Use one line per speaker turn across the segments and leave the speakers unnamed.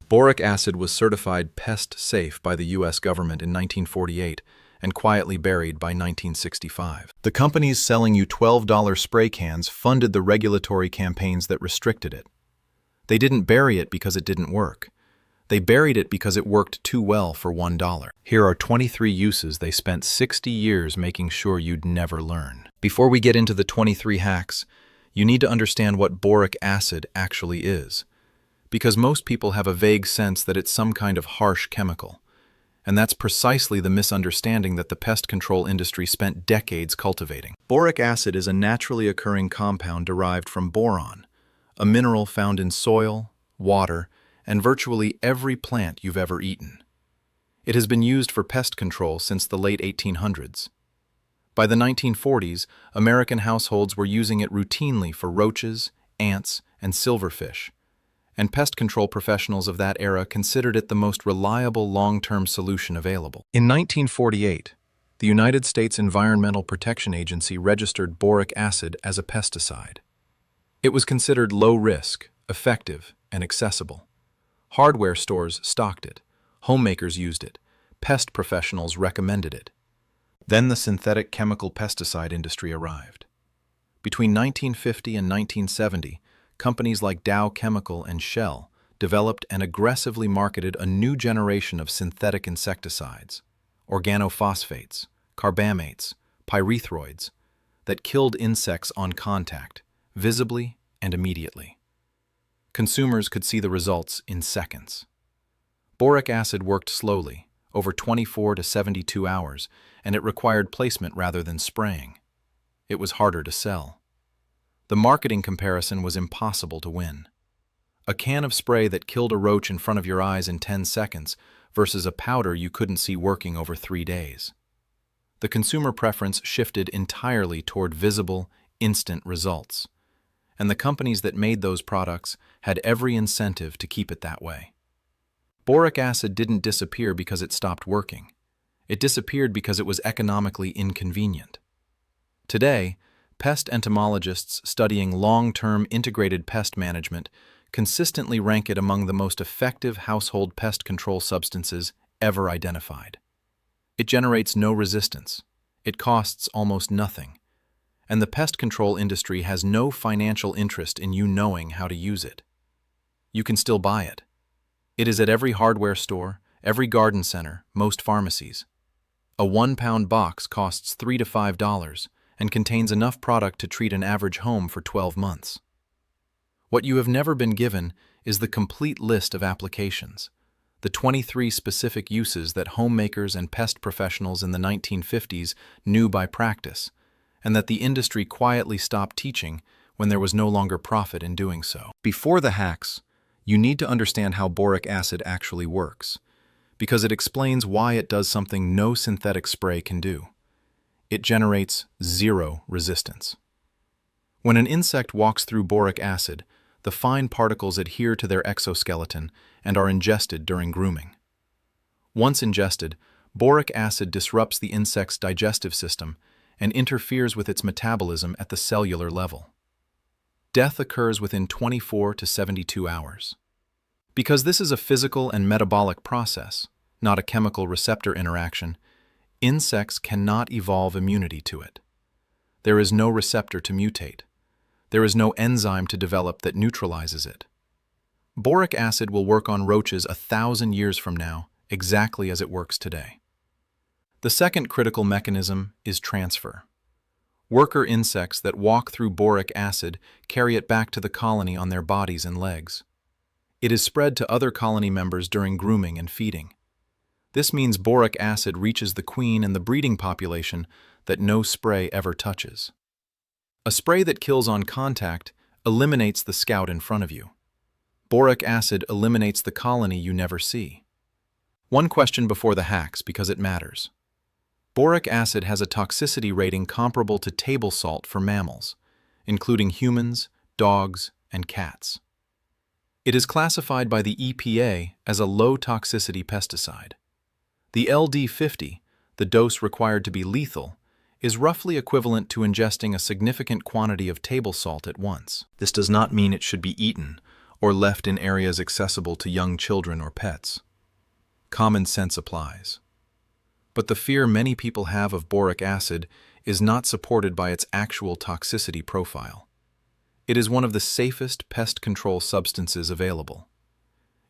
Boric acid was certified pest-safe by the U.S. government in 1948 and quietly buried by 1965. The companies selling you $12 spray cans funded the regulatory campaigns that restricted it. They didn't bury it because it didn't work. They buried it because it worked too well for $1. Here are 23 uses they spent 60 years making sure you'd never learn. Before we get into the 23 hacks, you need to understand what boric acid actually is, because most people have a vague sense that it's some kind of harsh chemical. And that's precisely the misunderstanding that the pest control industry spent decades cultivating. Boric acid is a naturally occurring compound derived from boron, a mineral found in soil, water, and virtually every plant you've ever eaten. It has been used for pest control since the late 1800s. By the 1940s, American households were using it routinely for roaches, ants, and silverfish, and pest control professionals of that era considered it the most reliable long-term solution available. In 1948, the United States Environmental Protection Agency registered boric acid as a pesticide. It was considered low-risk, effective, and accessible. Hardware stores stocked it, homemakers used it, pest professionals recommended it. Then the synthetic chemical pesticide industry arrived. Between 1950 and 1970, companies like Dow Chemical and Shell developed and aggressively marketed a new generation of synthetic insecticides, organophosphates, carbamates, pyrethroids, that killed insects on contact, visibly and immediately. Consumers could see the results in seconds. Boric acid worked slowly, over 24 to 72 hours, and it required placement rather than spraying. It was harder to sell. The marketing comparison was impossible to win. A can of spray that killed a roach in front of your eyes in 10 seconds versus a powder you couldn't see working over 3 days. The consumer preference shifted entirely toward visible, instant results. And the companies that made those products had every incentive to keep it that way. Boric acid didn't disappear because it stopped working. It disappeared because it was economically inconvenient. Today, pest entomologists studying long-term integrated pest management consistently rank it among the most effective household pest control substances ever identified. It generates no resistance. It costs almost nothing. And the pest control industry has no financial interest in you knowing how to use it. You can still buy it. It is at every hardware store, every garden center, most pharmacies. A 1-pound box costs $3 to $5 and contains enough product to treat an average home for 12 months. What you have never been given is the complete list of applications, the 23 specific uses that homemakers and pest professionals in the 1950s knew by practice, and that the industry quietly stopped teaching when there was no longer profit in doing so. Before the hacks, you need to understand how boric acid actually works, because it explains why it does something no synthetic spray can do. It generates zero resistance. When an insect walks through boric acid, the fine particles adhere to their exoskeleton and are ingested during grooming. Once ingested, boric acid disrupts the insect's digestive system and interferes with its metabolism at the cellular level. Death occurs within 24 to 72 hours. Because this is a physical and metabolic process, not a chemical receptor interaction, insects cannot evolve immunity to it. There is no receptor to mutate. There is no enzyme to develop that neutralizes it. Boric acid will work on roaches 1,000 years from now, exactly as it works today. The second critical mechanism is transfer. Worker insects that walk through boric acid carry it back to the colony on their bodies and legs. It is spread to other colony members during grooming and feeding. This means boric acid reaches the queen and the breeding population that no spray ever touches. A spray that kills on contact eliminates the scout in front of you. Boric acid eliminates the colony you never see. One question before the hacks, because it matters. Boric acid has a toxicity rating comparable to table salt for mammals, including humans, dogs, and cats. It is classified by the EPA as a low-toxicity pesticide. The LD50, the dose required to be lethal, is roughly equivalent to ingesting a significant quantity of table salt at once. This does not mean it should be eaten, or left in areas accessible to young children or pets. Common sense applies. But the fear many people have of boric acid is not supported by its actual toxicity profile. It is one of the safest pest control substances available.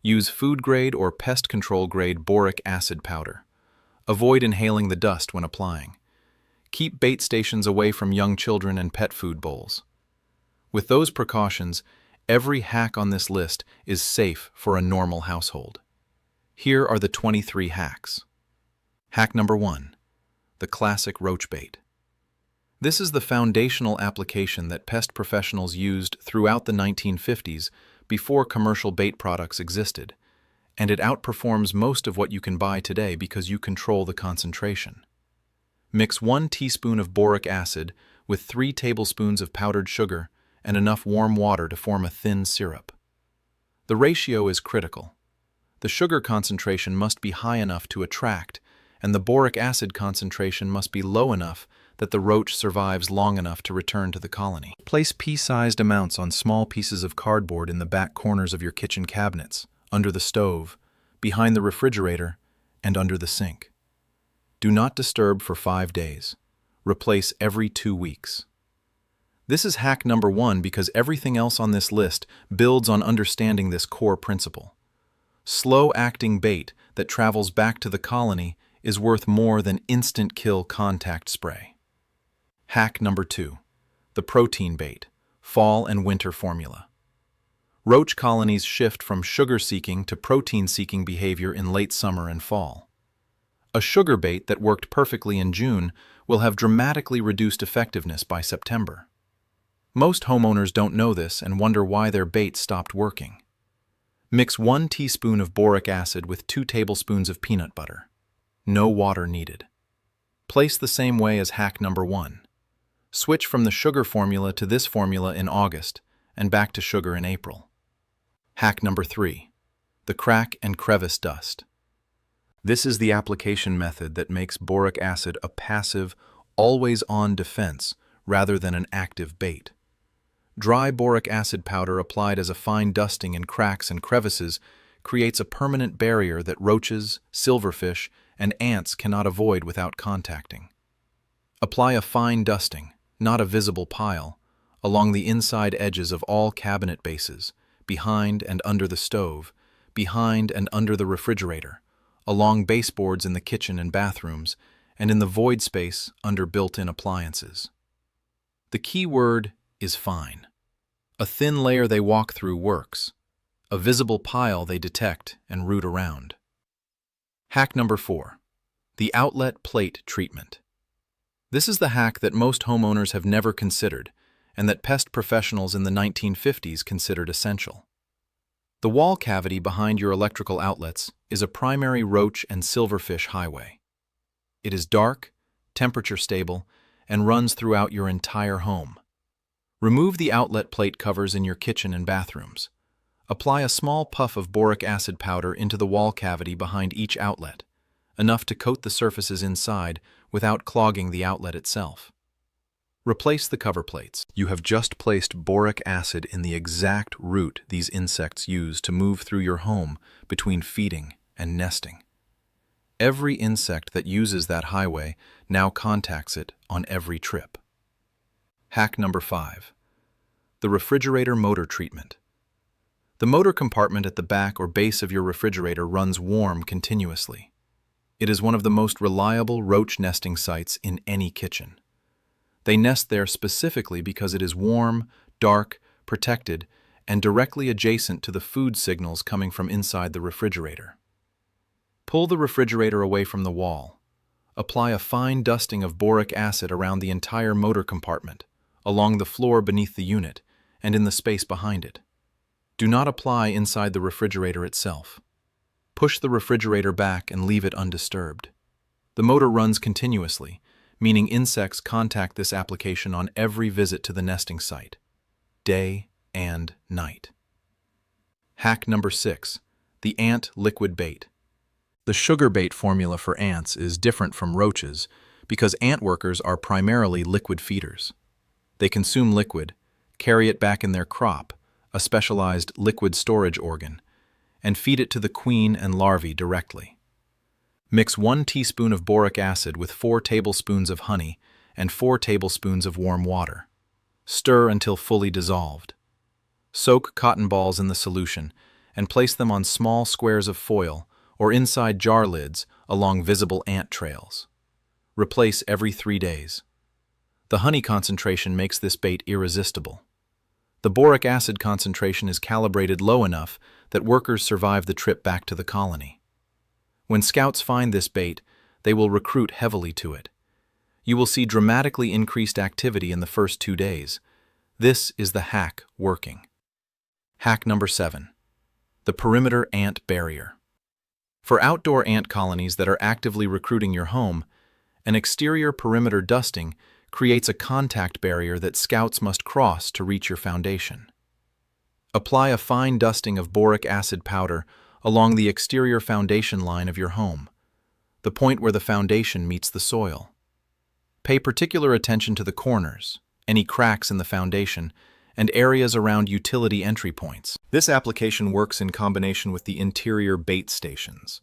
Use food-grade or pest control-grade boric acid powder. Avoid inhaling the dust when applying. Keep bait stations away from young children and pet food bowls. With those precautions, every hack on this list is safe for a normal household. Here are the 23 hacks. Hack number 1. The classic roach bait. This is the foundational application that pest professionals used throughout the 1950s before commercial bait products existed, and it outperforms most of what you can buy today because you control the concentration. Mix 1 teaspoon of boric acid with 3 tablespoons of powdered sugar and enough warm water to form a thin syrup. The ratio is critical. The sugar concentration must be high enough to attract, and the boric acid concentration must be low enough that the roach survives long enough to return to the colony. Place pea-sized amounts on small pieces of cardboard in the back corners of your kitchen cabinets, under the stove, behind the refrigerator, and under the sink. Do not disturb for 5 days. Replace every 2 weeks. This is hack number 1 because everything else on this list builds on understanding this core principle. Slow-acting bait that travels back to the colony is worth more than instant-kill contact spray. Hack number 2. The protein bait, fall and winter formula. Roach colonies shift from sugar-seeking to protein-seeking behavior in late summer and fall. A sugar bait that worked perfectly in June will have dramatically reduced effectiveness by September. Most homeowners don't know this and wonder why their bait stopped working. Mix 1 teaspoon of boric acid with 2 tablespoons of peanut butter. No water needed. Place the same way as hack number 1. Switch from the sugar formula to this formula in August and back to sugar in April. Hack number 3. The crack and crevice dust. This is the application method that makes boric acid a passive, always-on defense rather than an active bait. Dry boric acid powder applied as a fine dusting in cracks and crevices creates a permanent barrier that roaches, silverfish, and ants cannot avoid without contacting. Apply a fine dusting, not a visible pile, along the inside edges of all cabinet bases, behind and under the stove, behind and under the refrigerator, along baseboards in the kitchen and bathrooms, and in the void space under built-in appliances. The key word is fine. A thin layer they walk through works. A visible pile they detect and root around. Hack number 4. The outlet plate treatment. This is the hack that most homeowners have never considered, and that pest professionals in the 1950s considered essential. The wall cavity behind your electrical outlets is a primary roach and silverfish highway. It is dark, temperature stable, and runs throughout your entire home. Remove the outlet plate covers in your kitchen and bathrooms. Apply a small puff of boric acid powder into the wall cavity behind each outlet, enough to coat the surfaces inside without clogging the outlet itself. Replace the cover plates. You have just placed boric acid in the exact route these insects use to move through your home between feeding and nesting. Every insect that uses that highway now contacts it on every trip. Hack number 5. The refrigerator motor treatment. The motor compartment at the back or base of your refrigerator runs warm continuously. It is one of the most reliable roach nesting sites in any kitchen. They nest there specifically because it is warm, dark, protected, and directly adjacent to the food signals coming from inside the refrigerator. Pull the refrigerator away from the wall. Apply a fine dusting of boric acid around the entire motor compartment, along the floor beneath the unit, and in the space behind it. Do not apply inside the refrigerator itself. Push the refrigerator back and leave it undisturbed. The motor runs continuously, meaning insects contact this application on every visit to the nesting site, day and night. Hack number 6. The ant liquid bait. The sugar bait formula for ants is different from roaches because ant workers are primarily liquid feeders. They consume liquid, carry it back in their crop, a specialized liquid storage organ, and feed it to the queen and larvae directly. Mix 1 teaspoon of boric acid with 4 tablespoons of honey and 4 tablespoons of warm water. Stir until fully dissolved. Soak cotton balls in the solution and place them on small squares of foil or inside jar lids along visible ant trails. Replace every 3 days. The honey concentration makes this bait irresistible. The boric acid concentration is calibrated low enough that workers survive the trip back to the colony. When scouts find this bait, they will recruit heavily to it. You will see dramatically increased activity in the first 2 days. This is the hack working. Hack number 7. The perimeter ant barrier. For outdoor ant colonies that are actively recruiting your home, an exterior perimeter dusting creates a contact barrier that scouts must cross to reach your foundation. Apply a fine dusting of boric acid powder along the exterior foundation line of your home, the point where the foundation meets the soil. Pay particular attention to the corners, any cracks in the foundation, and areas around utility entry points. This application works in combination with the interior bait stations.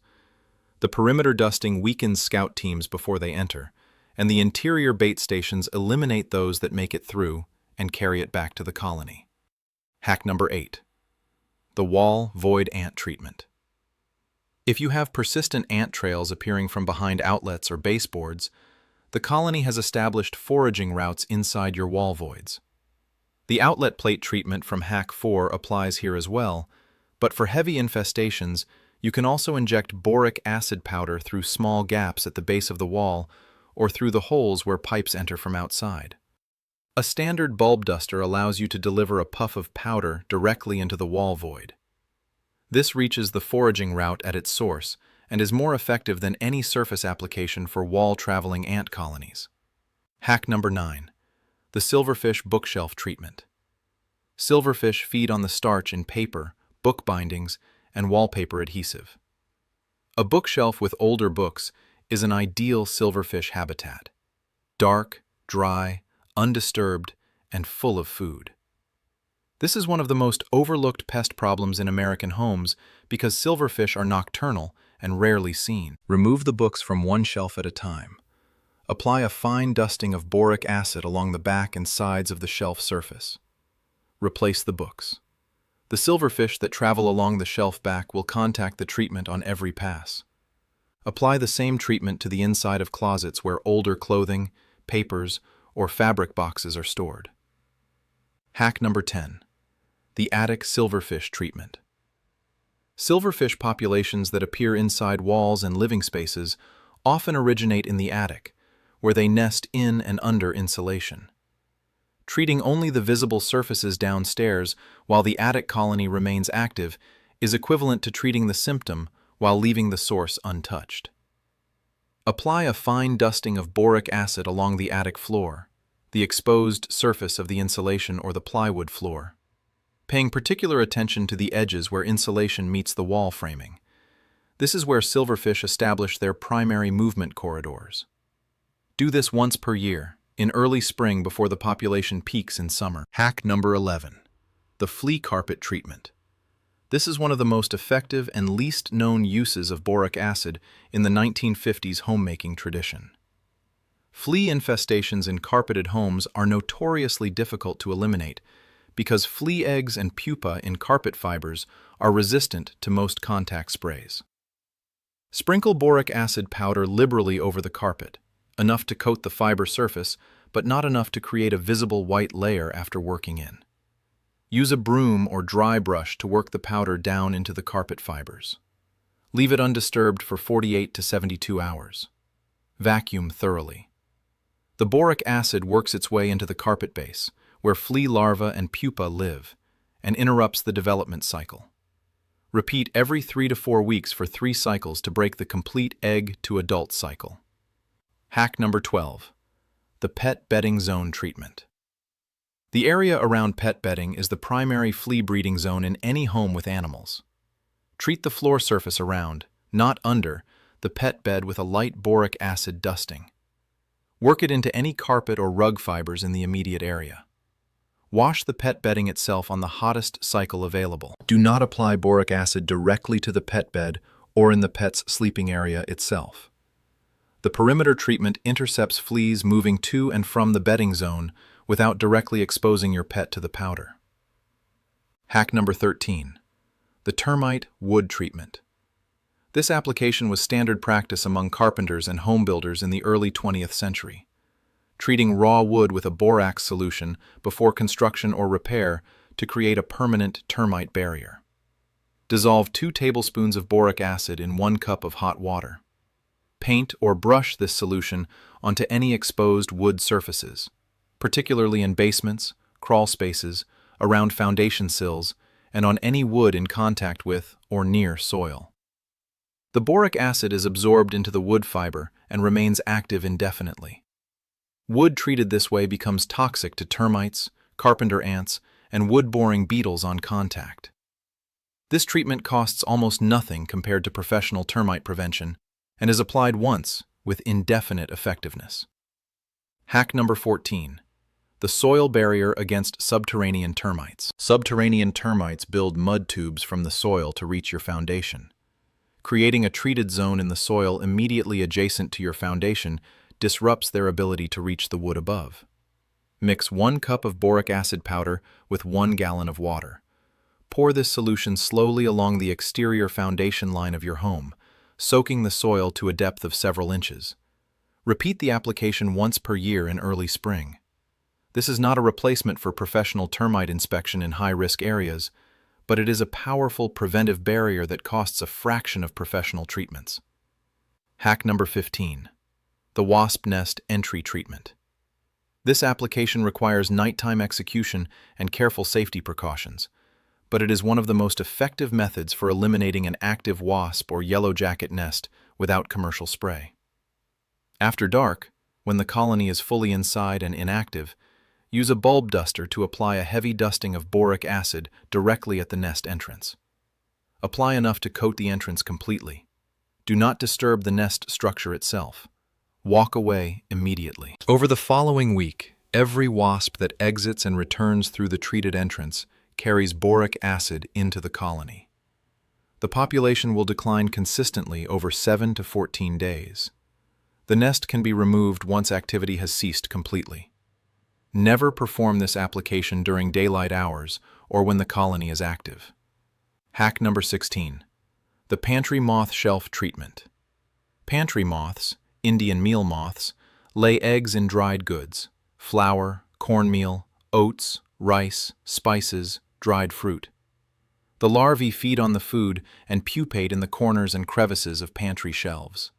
The perimeter dusting weakens scout teams before they enter, and the interior bait stations eliminate those that make it through and carry it back to the colony. Hack number 8. The wall void ant treatment. If you have persistent ant trails appearing from behind outlets or baseboards, the colony has established foraging routes inside your wall voids. The outlet plate treatment from Hack 4 applies here as well, but for heavy infestations, you can also inject boric acid powder through small gaps at the base of the wall or through the holes where pipes enter from outside. A standard bulb duster allows you to deliver a puff of powder directly into the wall void. This reaches the foraging route at its source and is more effective than any surface application for wall-traveling ant colonies. Hack number 9. The silverfish bookshelf treatment. Silverfish feed on the starch in paper, book bindings, and wallpaper adhesive. A bookshelf with older books is an ideal silverfish habitat. Dark, dry, undisturbed, and full of food. This is one of the most overlooked pest problems in American homes because silverfish are nocturnal and rarely seen. Remove the books from one shelf at a time. Apply a fine dusting of boric acid along the back and sides of the shelf surface. Replace the books. The silverfish that travel along the shelf back will contact the treatment on every pass. Apply the same treatment to the inside of closets where older clothing, papers, or fabric boxes are stored. Hack number 10. The attic silverfish treatment. Silverfish populations that appear inside walls and living spaces often originate in the attic, where they nest in and under insulation. Treating only the visible surfaces downstairs while the attic colony remains active is equivalent to treating the symptom while leaving the source untouched. Apply a fine dusting of boric acid along the attic floor, the exposed surface of the insulation or the plywood floor, paying particular attention to the edges where insulation meets the wall framing. This is where silverfish establish their primary movement corridors. Do this once per year, in early spring before the population peaks in summer. Hack number 11. The flea carpet treatment. This is one of the most effective and least known uses of boric acid in the 1950s homemaking tradition. Flea infestations in carpeted homes are notoriously difficult to eliminate because flea eggs and pupa in carpet fibers are resistant to most contact sprays. Sprinkle boric acid powder liberally over the carpet, enough to coat the fiber surface, but not enough to create a visible white layer after working in. Use a broom or dry brush to work the powder down into the carpet fibers. Leave it undisturbed for 48 to 72 hours. Vacuum thoroughly. The boric acid works its way into the carpet base, where flea larvae and pupa live, and interrupts the development cycle. Repeat every 3 to 4 weeks for 3 cycles to break the complete egg to adult cycle. Hack number 12. The pet bedding zone treatment. The area around pet bedding is the primary flea breeding zone in any home with animals. Treat the floor surface around, not under, the pet bed with a light boric acid dusting. Work it into any carpet or rug fibers in the immediate area. Wash the pet bedding itself on the hottest cycle available. Do not apply boric acid directly to the pet bed or in the pet's sleeping area itself. The perimeter treatment intercepts fleas moving to and from the bedding zone without directly exposing your pet to the powder. Hack number 13. The termite wood treatment. This application was standard practice among carpenters and home builders in the early 20th century. Treating raw wood with a borax solution before construction or repair to create a permanent termite barrier. Dissolve 2 tablespoons of boric acid in 1 cup of hot water. Paint or brush this solution onto any exposed wood surfaces, particularly in basements, crawl spaces, around foundation sills, and on any wood in contact with or near soil. The boric acid is absorbed into the wood fiber and remains active indefinitely. Wood treated this way becomes toxic to termites, carpenter ants, and wood-boring beetles on contact. This treatment costs almost nothing compared to professional termite prevention and is applied once with indefinite effectiveness. Hack number 14. The soil barrier against subterranean termites. Subterranean termites build mud tubes from the soil to reach your foundation. Creating a treated zone in the soil immediately adjacent to your foundation disrupts their ability to reach the wood above. Mix 1 cup of boric acid powder with 1 gallon of water. Pour this solution slowly along the exterior foundation line of your home, soaking the soil to a depth of several inches. Repeat the application once per year in early spring. This is not a replacement for professional termite inspection in high-risk areas, but it is a powerful preventive barrier that costs a fraction of professional treatments. Hack number 15. The wasp nest entry treatment. This application requires nighttime execution and careful safety precautions, but it is one of the most effective methods for eliminating an active wasp or yellow jacket nest without commercial spray. After dark, when the colony is fully inside and inactive, use a bulb duster to apply a heavy dusting of boric acid directly at the nest entrance. Apply enough to coat the entrance completely. Do not disturb the nest structure itself. Walk away immediately. Over the following week, every wasp that exits and returns through the treated entrance carries boric acid into the colony. The population will decline consistently over 7 to 14 days. The nest can be removed once activity has ceased completely. Never perform this application during daylight hours or when the colony is active. Hack number 16. The pantry moth shelf treatment. Pantry moths, Indian meal moths, lay eggs in dried goods, flour, cornmeal, oats, rice, spices, dried fruit. The larvae feed on the food and pupate in the corners and crevices of pantry shelves.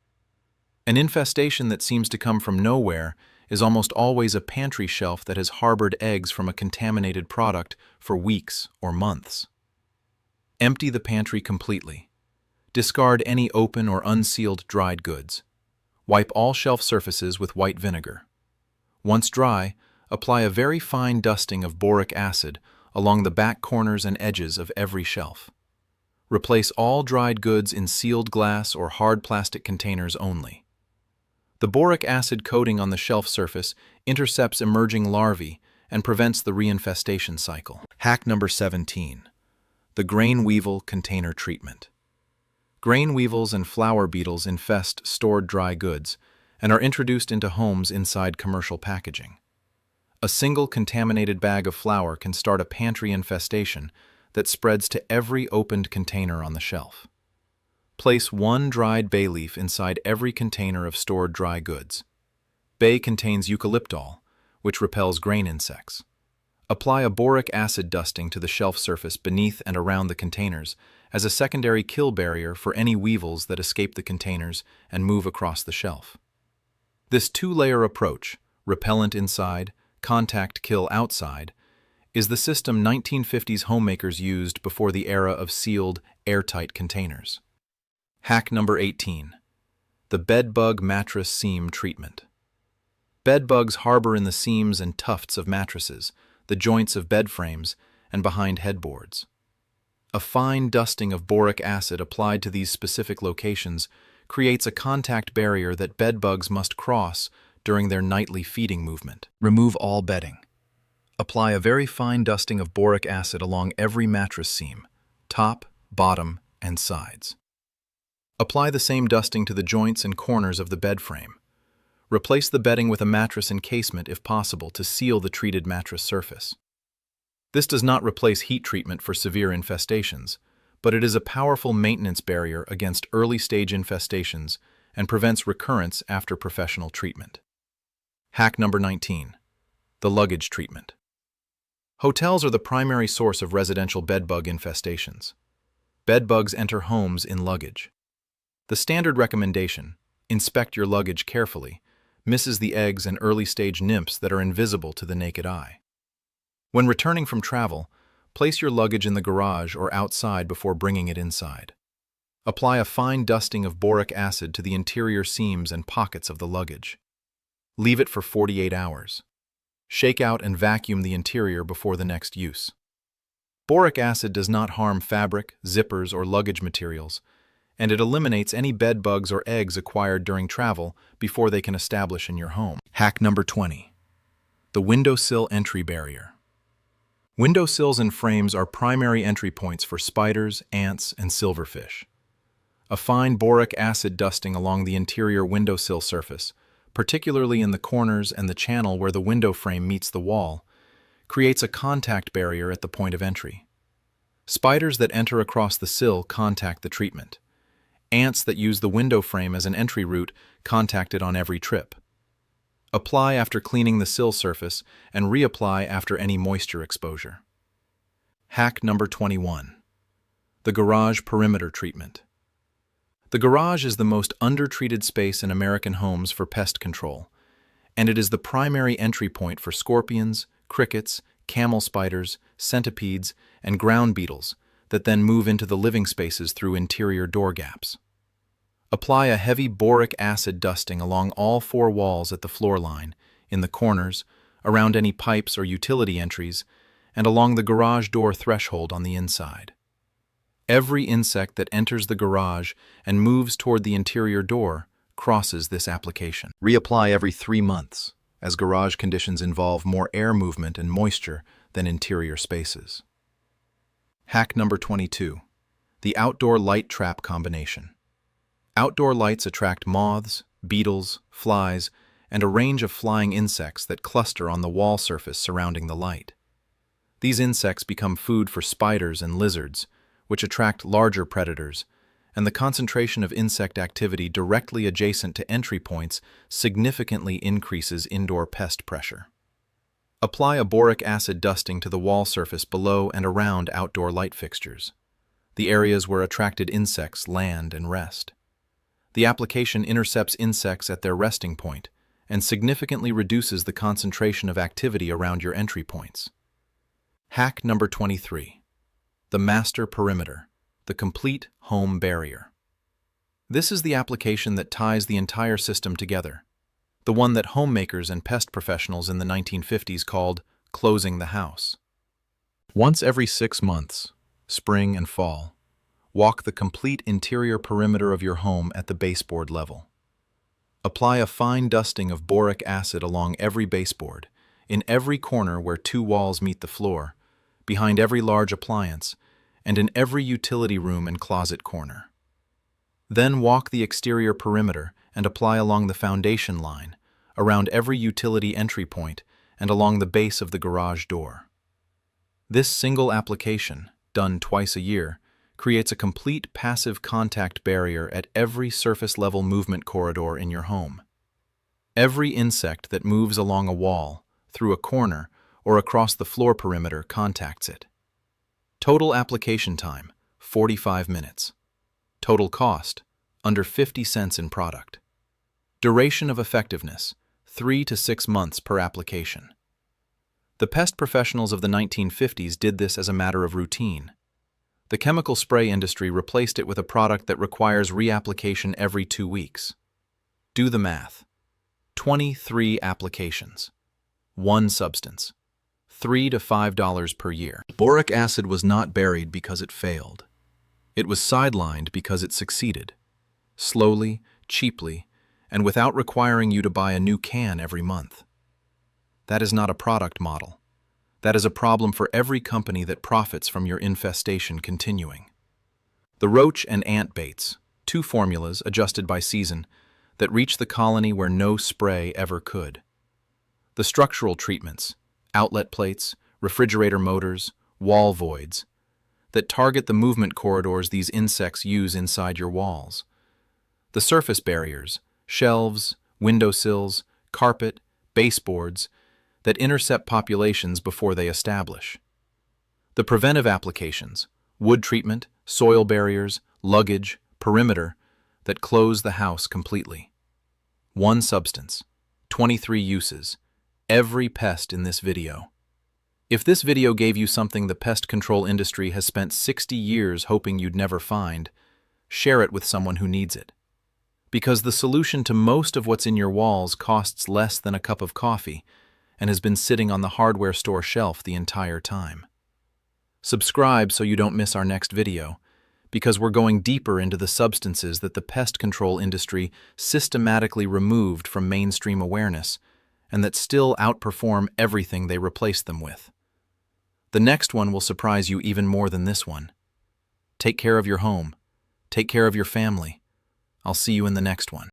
An infestation that seems to come from nowhere is almost always a pantry shelf that has harbored eggs from a contaminated product for weeks or months. Empty the pantry completely. Discard any open or unsealed dried goods. Wipe all shelf surfaces with white vinegar. Once dry, apply a very fine dusting of boric acid along the back corners and edges of every shelf. Replace all dried goods in sealed glass or hard plastic containers only. The boric acid coating on the shelf surface intercepts emerging larvae and prevents the reinfestation cycle. Hack number 17. The grain weevil container treatment. Grain weevils and flour beetles infest stored dry goods and are introduced into homes inside commercial packaging. A single contaminated bag of flour can start a pantry infestation that spreads to every opened container on the shelf. Place 1 dried bay leaf inside every container of stored dry goods. Bay contains eucalyptol, which repels grain insects. Apply a boric acid dusting to the shelf surface beneath and around the containers as a secondary kill barrier for any weevils that escape the containers and move across the shelf. This 2-layer approach, repellent inside, contact kill outside, is the system 1950s homemakers used before the era of sealed, airtight containers. Hack number 18. The bedbug mattress seam treatment. Bedbugs harbor in the seams and tufts of mattresses, the joints of bed frames, and behind headboards. A fine dusting of boric acid applied to these specific locations creates a contact barrier that bedbugs must cross during their nightly feeding movement. Remove all bedding. Apply a very fine dusting of boric acid along every mattress seam, top, bottom, and sides. Apply the same dusting to the joints and corners of the bed frame. Replace the bedding with a mattress encasement if possible to seal the treated mattress surface. This does not replace heat treatment for severe infestations, but it is a powerful maintenance barrier against early-stage infestations and prevents recurrence after professional treatment. Hack number 19. The luggage treatment. Hotels are the primary source of residential bedbug infestations. Bedbugs enter homes in luggage. The standard recommendation, inspect your luggage carefully, misses the eggs and early-stage nymphs that are invisible to the naked eye. When returning from travel, place your luggage in the garage or outside before bringing it inside. Apply a fine dusting of boric acid to the interior seams and pockets of the luggage. Leave it for 48 hours. Shake out and vacuum the interior before the next use. Boric acid does not harm fabric, zippers, or luggage materials, and it eliminates any bed bugs or eggs acquired during travel before they can establish in your home. Hack number 20. The windowsill entry barrier. Windowsills and frames are primary entry points for spiders, ants, and silverfish. A fine boric acid dusting along the interior windowsill surface, particularly in the corners and the channel where the window frame meets the wall, creates a contact barrier at the point of entry. Spiders that enter across the sill contact the treatment. Ants that use the window frame as an entry route contact it on every trip. Apply after cleaning the sill surface and reapply after any moisture exposure. Hack number 21. The garage perimeter treatment. The garage is the most undertreated space in American homes for pest control, and it is the primary entry point for scorpions, crickets, camel spiders, centipedes, and ground beetles that then move into the living spaces through interior door gaps. Apply a heavy boric acid dusting along all four walls at the floor line, in the corners, around any pipes or utility entries, and along the garage door threshold on the inside. Every insect that enters the garage and moves toward the interior door crosses this application. Reapply every 3 months, as garage conditions involve more air movement and moisture than interior spaces. Hack number 22. The outdoor light trap combination. Outdoor lights attract moths, beetles, flies, and a range of flying insects that cluster on the wall surface surrounding the light. These insects become food for spiders and lizards, which attract larger predators, and the concentration of insect activity directly adjacent to entry points significantly increases indoor pest pressure. Apply a boric acid dusting to the wall surface below and around outdoor light fixtures, the areas where attracted insects land and rest. The application intercepts insects at their resting point and significantly reduces the concentration of activity around your entry points. Hack number 23. The master perimeter, the complete home barrier. This is the application that ties the entire system together, the one that homemakers and pest professionals in the 1950s called closing the house. Once every 6 months, spring and fall, walk the complete interior perimeter of your home at the baseboard level. Apply a fine dusting of boric acid along every baseboard, in every corner where 2 walls meet the floor, behind every large appliance, and in every utility room and closet corner. Then walk the exterior perimeter and apply along the foundation line, around every utility entry point, and along the base of the garage door. This single application, done twice a year, creates a complete passive contact barrier at every surface-level movement corridor in your home. Every insect that moves along a wall, through a corner, or across the floor perimeter contacts it. Total application time, 45 minutes. Total cost, under 50 cents in product. Duration of effectiveness, 3 to 6 months per application. The pest professionals of the 1950s did this as a matter of routine. The chemical spray industry replaced it with a product that requires reapplication every 2 weeks. Do the math. 23 applications. 1 substance. $3 to $5 per year. Boric acid was not buried because it failed. It was sidelined because it succeeded. Slowly, cheaply, and without requiring you to buy a new can every month. That is not a product model. That is a problem for every company that profits from your infestation continuing. The roach and ant baits, two formulas adjusted by season that reach the colony where no spray ever could. The structural treatments, outlet plates, refrigerator motors, wall voids, that target the movement corridors these insects use inside your walls. The surface barriers, shelves, windowsills, carpet, baseboards, that intercept populations before they establish. The preventive applications, wood treatment, soil barriers, luggage, perimeter, that close the house completely. One substance, 23 uses, every pest in this video. If this video gave you something the pest control industry has spent 60 years hoping you'd never find, share it with someone who needs it. Because the solution to most of what's in your walls costs less than a cup of coffee and has been sitting on the hardware store shelf the entire time. Subscribe so you don't miss our next video, because we're going deeper into the substances that the pest control industry systematically removed from mainstream awareness and that still outperform everything they replaced them with. The next one will surprise you even more than this one. Take care of your home. Take care of your family. I'll see you in the next one.